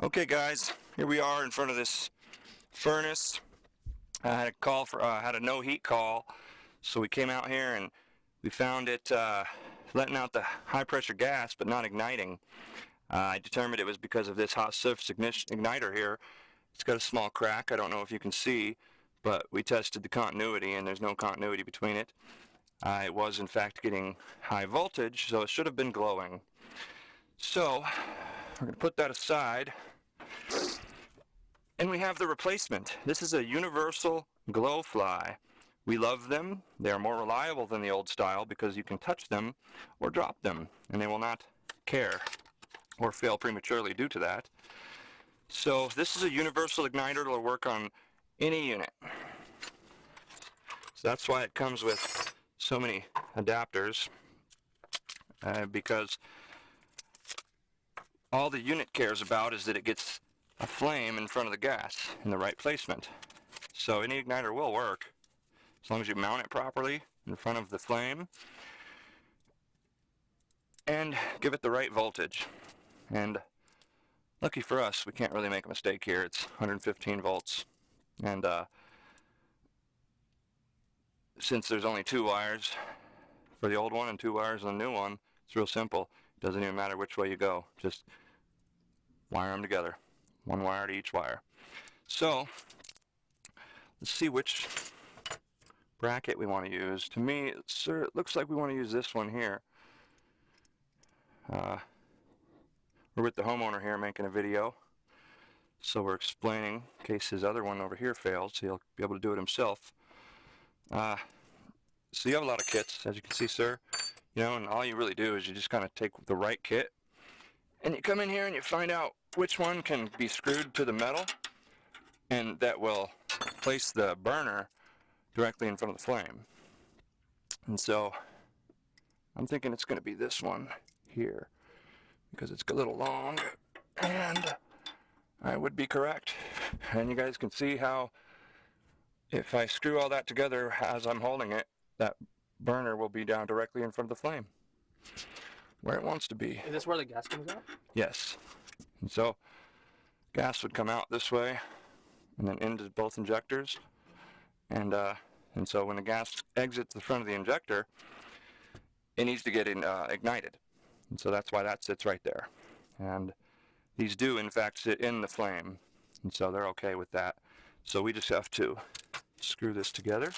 Okay, guys, here we are in front of this furnace. I had a call for had a no heat call, so we came out here and we found it letting out the high pressure gas but not igniting. I determined it was because of this hot surface igniter here. It's got a small crack. I don't know if you can see, but we tested the continuity and there's no continuity between it. It was in fact getting high voltage, so it should have been glowing. So we're going to put that aside. And we have the replacement. This is a universal glowfly. We love them. They are more reliable than the old style because you can touch them or drop them and they will not care or fail prematurely due to that. So this is a universal igniter that will work on any unit. So that's why it comes with so many adapters, because all the unit cares about is that it gets a flame in front of the gas in the right placement. So any igniter will work as long as you mount it properly in front of the flame and give it the right voltage. And lucky for us, we can't really make a mistake here. It's 115 volts, and since there's only 2 wires for the old one and 2 wires on the new one, it's real simple. It doesn't even matter which way you go, just wire them together. 1 wire to each wire. So let's see which bracket we want to use. To me, it looks like we want to use this one here. We're with the homeowner here making a video, so we're explaining in case his other one over here fails, so he'll be able to do it himself. So you have a lot of kits, as you can see, sir. You know, and all you really do is you just kind of take the right kit, and you come in here and you find out which one can be screwed to the metal, and that will place the burner directly in front of the flame. And so I'm thinking it's going to be this one here, because it's a little long, and I would be correct. And you guys can see how if I screw all that together as I'm holding it, that burner will be down directly in front of the flame, where it wants to be. Is this where the gas comes out? Yes. And so gas would come out this way and then into both injectors. And so when the gas exits the front of the injector, it needs to get ignited. And so that's why that sits right there. And these do, in fact, sit in the flame. And so they're okay with that. So we just have to screw this together.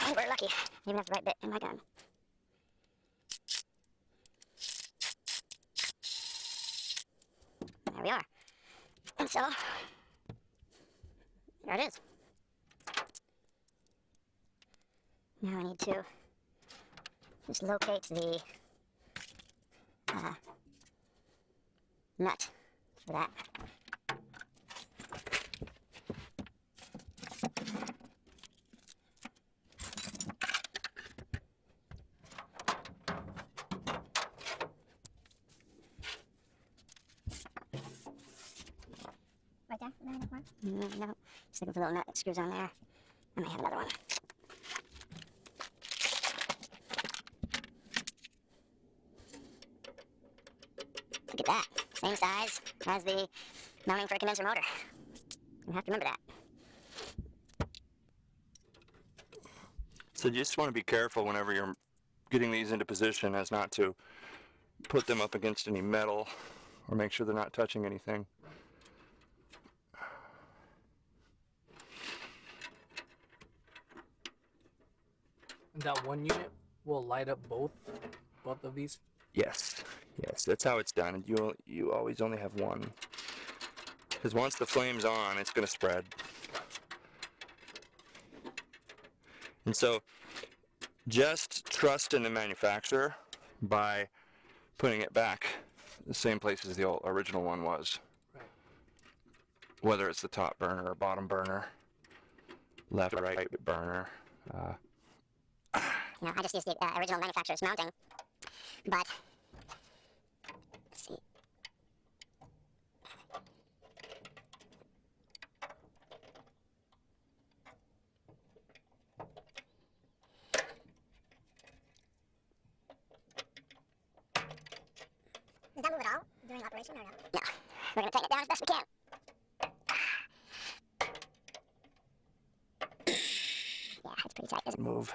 Oh, we're lucky. Even have the right bit in my gun. There we are. And so, there it is. Now I need to just locate the nut for that. Right there? No, just looking for the little nut that screws on there. I might have another one. Look at that. Same size as the mounting for a condenser motor. You have to remember that. So you just want to be careful whenever you're getting these into position as not to put them up against any metal or make sure they're not touching anything. And that one unit will light up both of these? Yes, that's how it's done. You always only have one, because once the flame's on, it's going to spread. And so just trust in the manufacturer by putting it back the same place as the original one was. Right. Whether it's the top burner or bottom burner, left or right burner. You know, I just used the original manufacturer's mounting, but let's see. vibration or no? No. We're going to tighten it down as best we can. Yeah, it's pretty tight, isn't it? Move.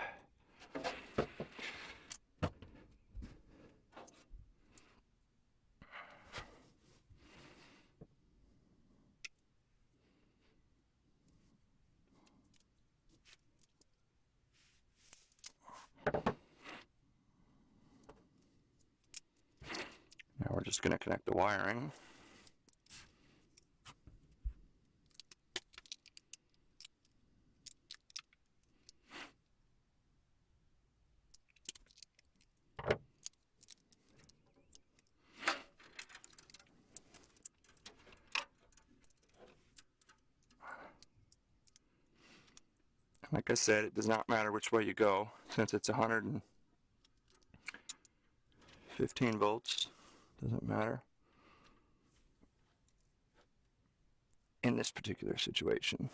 Now we're just going to connect the wiring. Like I said, it does not matter which way you go, since it's 115 volts. Doesn't matter in this particular situation.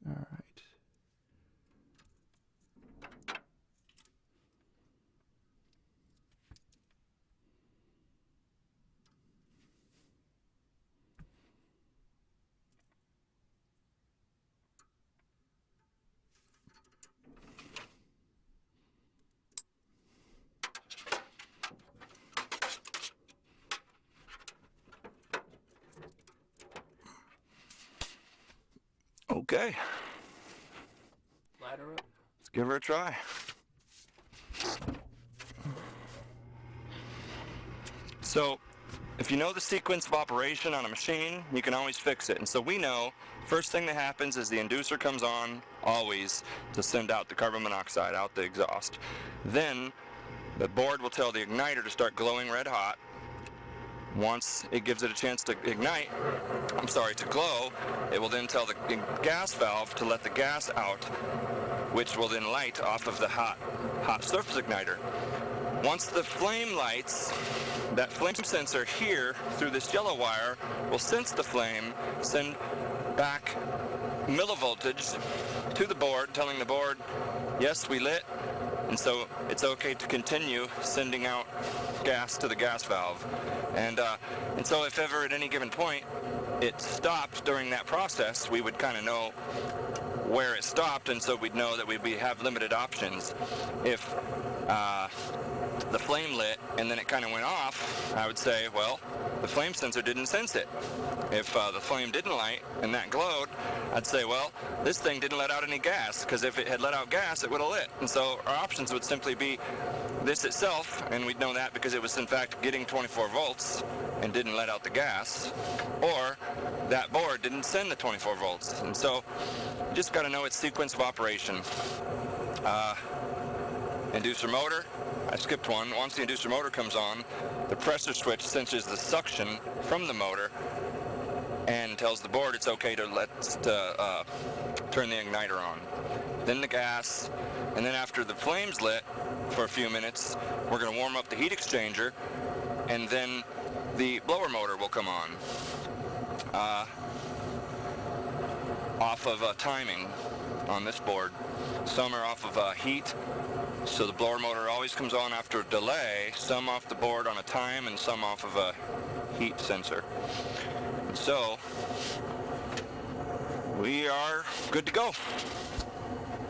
All right. Okay, Ladder up. let's give her a try. So, if you know the sequence of operation on a machine, you can always fix it. And so we know, first thing that happens is the inducer comes on, always, to send out the carbon monoxide out the exhaust. Then, the board will tell the igniter to start glowing red hot. Once it gives it a chance to to glow, it will then tell the gas valve to let the gas out, which will then light off of the hot surface igniter. Once the flame lights, that flame sensor here through this yellow wire will sense the flame, send back millivoltage to the board, telling the board, yes, we lit, and so it's okay to continue sending out gas to the gas valve. And so if ever at any given point it stopped during that process, we would kind of know where it stopped, and so we'd know that we have limited options. If the flame lit and then it kind of went off, I would say, well, the flame sensor didn't sense it. If the flame didn't light and that glowed, I'd say, well, this thing didn't let out any gas, because if it had let out gas, it would have lit. And so our options would simply be this itself, and we'd know that because it was in fact getting 24 volts and didn't let out the gas, or that board didn't send the 24 volts. And so you just got to know its sequence of operation. Inducer motor, I skipped one. Once the inducer motor comes on, the pressure switch senses the suction from the motor and tells the board it's okay to turn the igniter on. Then the gas, and then after the flame's lit for a few minutes, we're going to warm up the heat exchanger, and then the blower motor will come on. Off of timing on this board. Some are off of heat, so the blower motor always comes on after a delay, some off the board on a time and some off of a heat sensor. So we are good to go.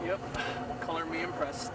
Yep. Color me impressed.